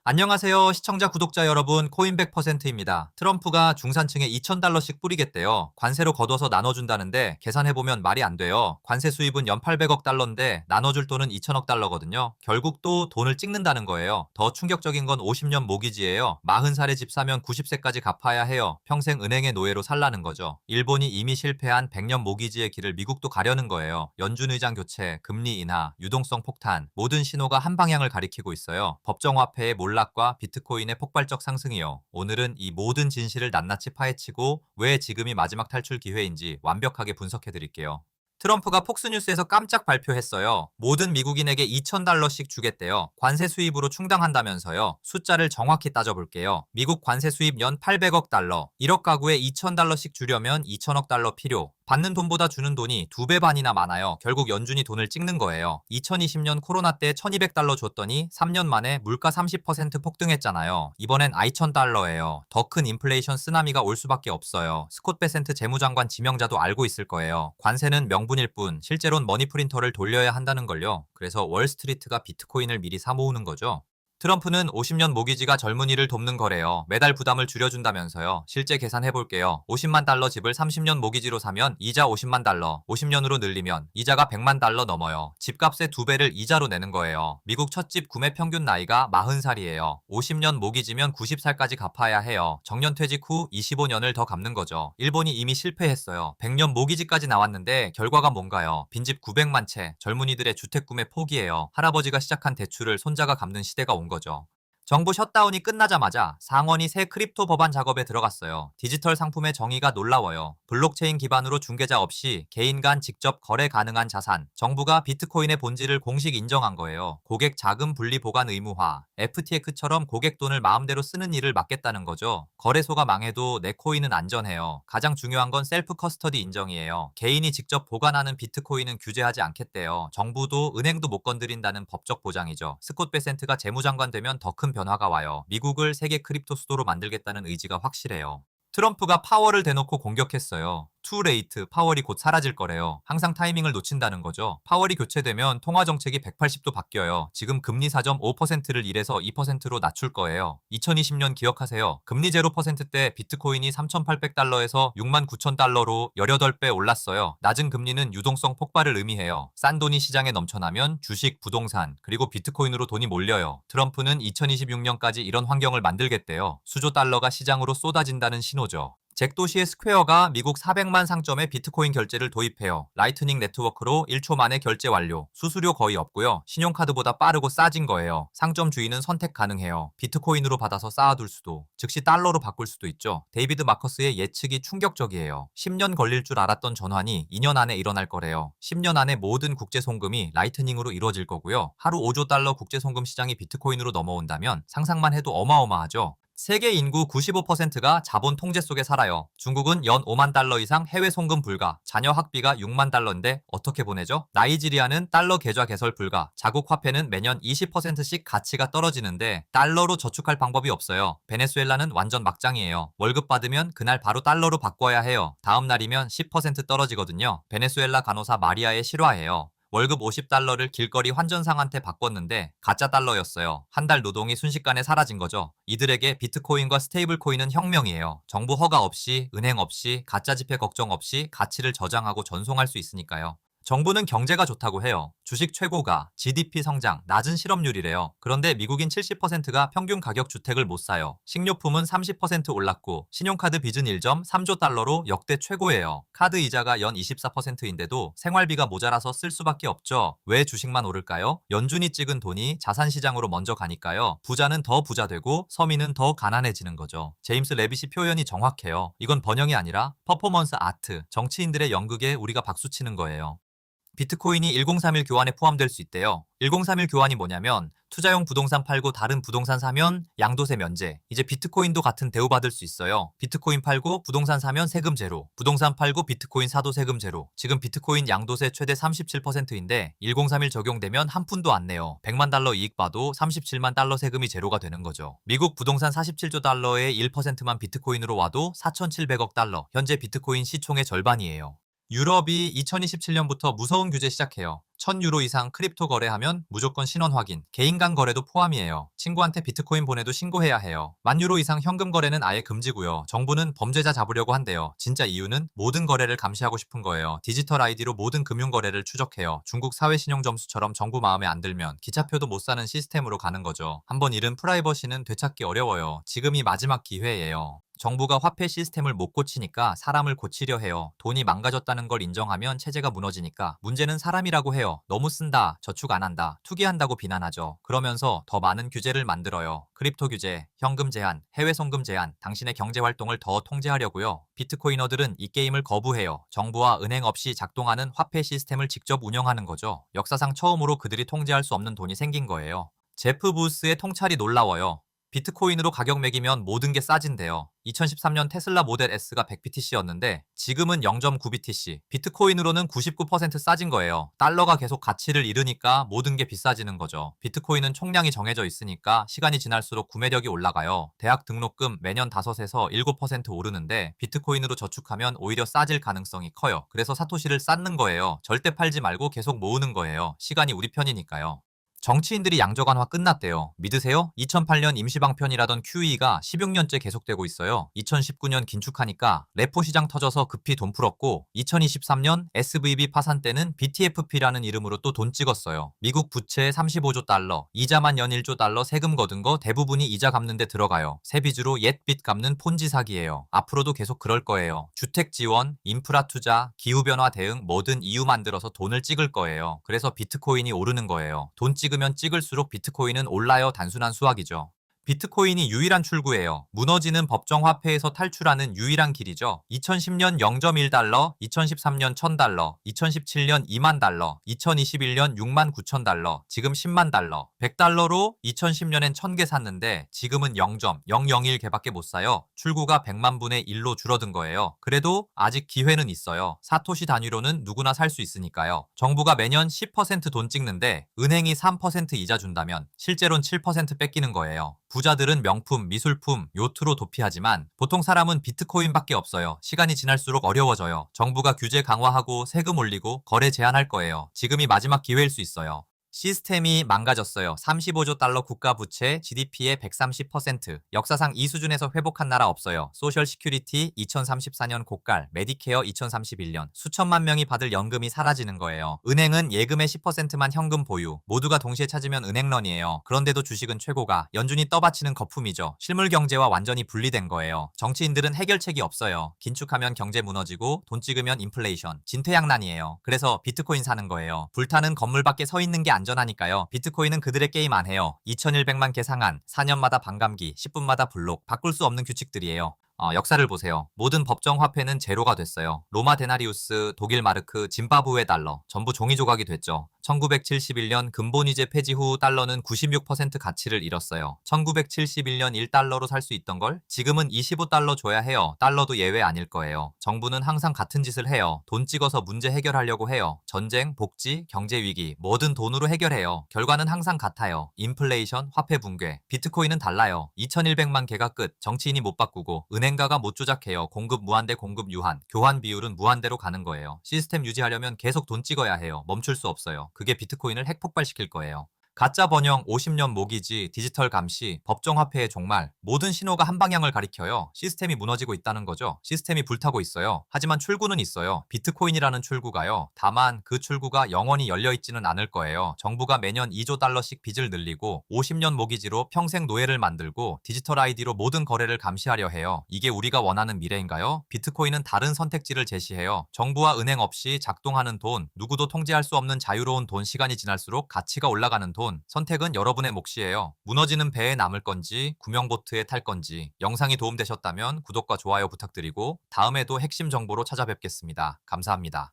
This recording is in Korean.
안녕하세요. 시청자, 구독자 여러분, 코인 100%입니다. 트럼프가 중산층에 2,000달러씩 뿌리겠대요. 관세로 걷어서 나눠준다는데 계산해보면 말이 안 돼요. 관세 수입은 연 800억 달러인데 나눠줄 돈은 2,000억 달러거든요. 결국 또 돈을 찍는다는 거예요. 더 충격적인 건 50년 모기지예요. 40살에 집 사면 90세까지 갚아야 해요. 평생 은행의 노예로 살라는 거죠. 일본이 이미 실패한 100년 모기지의 길을 미국도 가려는 거예요. 연준 의장 교체, 금리 인하, 유동성 폭탄, 모든 신호가 한 방향을 가리키고 있어요. 법정화폐의 몰락과 비트코인의 폭발적 상승이요. 오늘은 이 모든 진실을 낱낱이 파헤치고 왜 지금이 마지막 탈출 기회인지 완벽하게 분석해 드릴게요. 트럼프가 폭스뉴스에서 깜짝 발표했어요. 모든 미국인에게 2,000달러씩 주겠대요. 관세 수입으로 충당한다면서요. 숫자를 정확히 따져볼게요. 미국 관세 수입 연 800억 달러. 1억 가구에 2,000달러씩 주려면 2,000억 달러 필요. 받는 돈보다 주는 돈이 2배 반이나 많아요. 결국 연준이 돈을 찍는 거예요. 2020년 코로나 때 1,200달러 줬더니 3년 만에 물가 30% 폭등했잖아요. 이번엔 2,000달러예요. 더 큰 인플레이션 쓰나미가 올 수밖에 없어요. 스콧 베센트 재무장관 지명자도 알고 있을 거예요. 관세는 명분일 뿐 실제로는 머니 프린터를 돌려야 한다는 걸요. 그래서 월스트리트가 비트코인을 미리 사모으는 거죠. 트럼프는 50년 모기지가 젊은이를 돕는 거래요. 매달 부담을 줄여준다면서요. 실제 계산해볼게요. 50만 달러 집을 30년 모기지로 사면 이자 50만 달러, 50년으로 늘리면 이자가 100만 달러 넘어요. 집값의 2배를 이자로 내는 거예요. 미국 첫 집 구매 평균 나이가 40살이에요. 50년 모기지면 90살까지 갚아야 해요. 정년퇴직 후 25년을 더 갚는 거죠. 일본이 이미 실패했어요. 100년 모기지까지 나왔는데 결과가 뭔가요? 빈집 900만 채, 젊은이들의 주택 구매 포기예요. 할아버지가 시작한 대출을 손자가 갚는 시대가 온 거죠. 정부 셧다운이 끝나자마자 상원이 새 크립토 법안 작업에 들어갔어요. 디지털 상품의 정의가 놀라워요. 블록체인 기반으로 중개자 없이 개인 간 직접 거래 가능한 자산. 정부가 비트코인의 본질을 공식 인정한 거예요. 고객 자금 분리 보관 의무화. FTX처럼 고객 돈을 마음대로 쓰는 일을 막겠다는 거죠. 거래소가 망해도 내 코인은 안전해요. 가장 중요한 건 셀프 커스터디 인정이에요. 개인이 직접 보관하는 비트코인은 규제하지 않겠대요. 정부도 은행도 못 건드린다는 법적 보장이죠. 스콧 베센트가 재무장관 되면 더 큰 변화가 와요. 미국을 세계 크립토 수도로 만들겠다는 의지가 확실해요. 트럼프가 파월을 대놓고 공격했어요. 투레이트, 파월이 곧 사라질 거래요. 항상 타이밍을 놓친다는 거죠. 파월이 교체되면 통화 정책이 180도 바뀌어요. 지금 금리 4.5%를 1에서 2%로 낮출 거예요. 2020년 기억하세요. 금리 0% 때 비트코인이 3,800달러에서 69,000달러로 18배 올랐어요. 낮은 금리는 유동성 폭발을 의미해요. 싼 돈이 시장에 넘쳐나면 주식, 부동산, 그리고 비트코인으로 돈이 몰려요. 트럼프는 2026년까지 이런 환경을 만들겠대요. 수조 달러가 시장으로 쏟아진다는 신호죠. 잭도시의 스퀘어가 미국 400만 상점에 비트코인 결제를 도입해요. 라이트닝 네트워크로 1초 만에 결제 완료. 수수료 거의 없고요. 신용카드보다 빠르고 싸진 거예요. 상점 주인은 선택 가능해요. 비트코인으로 받아서 쌓아둘 수도, 즉시 달러로 바꿀 수도 있죠. 데이비드 마커스의 예측이 충격적이에요. 10년 걸릴 줄 알았던 전환이 2년 안에 일어날 거래요. 10년 안에 모든 국제 송금이 라이트닝으로 이루어질 거고요. 하루 5조 달러 국제 송금 시장이 비트코인으로 넘어온다면 상상만 해도 어마어마하죠. 세계 인구 95%가 자본 통제 속에 살아요. 중국은 연 5만 달러 이상 해외 송금 불가, 자녀 학비가 6만 달러인데 어떻게 보내죠? 나이지리아는 달러 계좌 개설 불가, 자국 화폐는 매년 20%씩 가치가 떨어지는데 달러로 저축할 방법이 없어요. 베네수엘라는 완전 막장이에요. 월급 받으면 그날 바로 달러로 바꿔야 해요. 다음 날이면 10% 떨어지거든요. 베네수엘라 간호사 마리아의 실화예요. 월급 50달러를 길거리 환전상한테 바꿨는데 가짜 달러였어요. 한 달 노동이 순식간에 사라진 거죠. 이들에게 비트코인과 스테이블 코인은 혁명이에요. 정부 허가 없이, 은행 없이, 가짜 지폐 걱정 없이 가치를 저장하고 전송할 수 있으니까요. 정부는 경제가 좋다고 해요. 주식 최고가, GDP 성장, 낮은 실업률이래요. 그런데 미국인 70%가 평균 가격 주택을 못 사요. 식료품은 30% 올랐고 신용카드 빚은 1.3조 달러로 역대 최고예요. 카드 이자가 연 24%인데도 생활비가 모자라서 쓸 수밖에 없죠. 왜 주식만 오를까요? 연준이 찍은 돈이 자산시장으로 먼저 가니까요. 부자는 더 부자 되고 서민은 더 가난해지는 거죠. 제임스 레빗이 표현이 정확해요. 이건 번영이 아니라 퍼포먼스 아트, 정치인들의 연극에 우리가 박수치는 거예요. 비트코인이 1031 교환에 포함될 수 있대요. 1031 교환이 뭐냐면 투자용 부동산 팔고 다른 부동산 사면 양도세 면제. 이제 비트코인도 같은 대우받을 수 있어요. 비트코인 팔고 부동산 사면 세금 제로. 부동산 팔고 비트코인 사도 세금 제로. 지금 비트코인 양도세 최대 37%인데 1031 적용되면 한 푼도 안 내요. 100만 달러 이익 봐도 37만 달러 세금이 제로가 되는 거죠. 미국 부동산 47조 달러의 1%만 비트코인으로 와도 4,700억 달러. 현재 비트코인 시총의 절반이에요. 유럽이 2027년부터 무서운 규제 시작해요. 1000유로 이상 크립토 거래하면 무조건 신원 확인, 개인 간 거래도 포함이에요. 친구한테 비트코인 보내도 신고해야 해요. 10,000유로 이상 현금 거래는 아예 금지고요. 정부는 범죄자 잡으려고 한대요. 진짜 이유는 모든 거래를 감시하고 싶은 거예요. 디지털 아이디로 모든 금융 거래를 추적해요. 중국 사회신용 점수처럼 정부 마음에 안 들면 기차표도 못 사는 시스템으로 가는 거죠. 한번 잃은 프라이버시는 되찾기 어려워요. 지금이 마지막 기회예요. 정부가 화폐 시스템을 못 고치니까 사람을 고치려 해요. 돈이 망가졌다는 걸 인정하면 체제가 무너지니까 문제는 사람이라고 해요. 너무 쓴다, 저축 안 한다, 투기한다고 비난하죠. 그러면서 더 많은 규제를 만들어요. 크립토 규제, 현금 제한, 해외 송금 제한, 당신의 경제 활동을 더 통제하려고요. 비트코이너들은 이 게임을 거부해요. 정부와 은행 없이 작동하는 화폐 시스템을 직접 운영하는 거죠. 역사상 처음으로 그들이 통제할 수 없는 돈이 생긴 거예요. 제프 부스의 통찰이 놀라워요. 비트코인으로 가격 매기면 모든 게 싸진대요. 2013년 테슬라 모델 S가 100BTC였는데 지금은 0.9BTC. 비트코인으로는 99% 싸진 거예요. 달러가 계속 가치를 잃으니까 모든 게 비싸지는 거죠. 비트코인은 총량이 정해져 있으니까 시간이 지날수록 구매력이 올라가요. 대학 등록금 매년 5에서 7% 오르는데 비트코인으로 저축하면 오히려 싸질 가능성이 커요. 그래서 사토시를 쌓는 거예요. 절대 팔지 말고 계속 모으는 거예요. 시간이 우리 편이니까요. 정치인들이 양적완화 끝났대요. 믿으세요? 2008년 임시방편이라던 QE가 16년째 계속되고 있어요. 2019년 긴축하니까 레포 시장 터져서 급히 돈 풀었고 2023년 SVB 파산 때는 BTFP라는 이름으로 또 돈 찍었어요. 미국 부채 35조 달러, 이자만 연 1조 달러 세금 거둔 거 대부분이 이자 갚는 데 들어가요. 세비주로 옛 빚 갚는 폰지 사기예요. 앞으로도 계속 그럴 거예요. 주택 지원, 인프라 투자, 기후변화 대응 뭐든 이유 만들어서 돈을 찍을 거예요. 그래서 비트코인이 오르는 거예요. 돈 찍으면 찍을수록 비트코인은 올라요. 단순한 수학이죠. 비트코인이 유일한 출구예요. 무너지는 법정 화폐에서 탈출하는 유일한 길이죠. 2010년 0.1달러, 2013년 1000달러, 2017년 2만 달러, 2021년 6만 9천 달러, 지금 10만 달러. 100달러로 2010년엔 1000개 샀는데 지금은 0.001개밖에 못 사요. 출구가 100만 분의 1로 줄어든 거예요. 그래도 아직 기회는 있어요. 사토시 단위로는 누구나 살 수 있으니까요. 정부가 매년 10%돈 찍는데 은행이 3% 이자 준다면 실제로는 7% 뺏기는 거예요. 부자들은 명품, 미술품, 요트로 도피하지만 보통 사람은 비트코인밖에 없어요. 시간이 지날수록 어려워져요. 정부가 규제 강화하고 세금 올리고 거래 제한할 거예요. 지금이 마지막 기회일 수 있어요. 시스템이 망가졌어요. 35조 달러 국가 부채, GDP의 130%. 역사상 이 수준에서 회복한 나라 없어요. 소셜 시큐리티 2034년 고갈, 메디케어 2031년. 수천만 명이 받을 연금이 사라지는 거예요. 은행은 예금의 10%만 현금 보유. 모두가 동시에 찾으면 은행런이에요. 그런데도 주식은 최고가. 연준이 떠받치는 거품이죠. 실물 경제와 완전히 분리된 거예요. 정치인들은 해결책이 없어요. 긴축하면 경제 무너지고 돈 찍으면 인플레이션. 진퇴양난이에요. 그래서 비트코인 사는 거예요. 불타는 건물 밖에 서 있는 게 안전하니까요. 비트코인은 그들의 게임 안 해요. 2100만 개 상한, 4년마다 반감기, 10분마다 블록, 바꿀 수 없는 규칙들이에요. 역사를 보세요. 모든 법정 화폐는 제로가 됐어요. 로마 데나리우스, 독일 마르크, 짐바브웨 달러 전부 종이 조각이 됐죠. 1971년 근본위제 폐지 후 달러는 96% 가치를 잃었어요. 1971년 1달러로 살 수 있던 걸 지금은 25달러 줘야 해요. 달러도 예외 아닐 거예요. 정부는 항상 같은 짓을 해요. 돈 찍어서 문제 해결하려고 해요. 전쟁, 복지, 경제 위기 뭐든 돈으로 해결해요. 결과는 항상 같아요. 인플레이션, 화폐 붕괴. 비트코인은 달라요. 2100만 개가 끝. 정치인이 못 바꾸고 은행가가 못 조작해요. 공급 무한대 공급 유한. 교환 비율은 무한대로 가는 거예요. 시스템 유지하려면 계속 돈 찍어야 해요. 멈출 수 없어요. 그게 비트코인을 핵폭발시킬 거예요. 가짜 번영, 50년 모기지, 디지털 감시, 법정화폐의 종말 모든 신호가 한 방향을 가리켜요. 시스템이 무너지고 있다는 거죠. 시스템이 불타고 있어요. 하지만 출구는 있어요. 비트코인이라는 출구가요. 다만 그 출구가 영원히 열려있지는 않을 거예요. 정부가 매년 2조 달러씩 빚을 늘리고 50년 모기지로 평생 노예를 만들고 디지털 아이디로 모든 거래를 감시하려 해요. 이게 우리가 원하는 미래인가요? 비트코인은 다른 선택지를 제시해요. 정부와 은행 없이 작동하는 돈, 누구도 통제할 수 없는 자유로운 돈, 시간이 지날수록 가치가 올라가는 돈, 선택은 여러분의 몫이에요. 무너지는 배에 남을 건지 구명보트에 탈 건지. 영상이 도움되셨다면 구독과 좋아요 부탁드리고 다음에도 핵심 정보로 찾아뵙겠습니다. 감사합니다.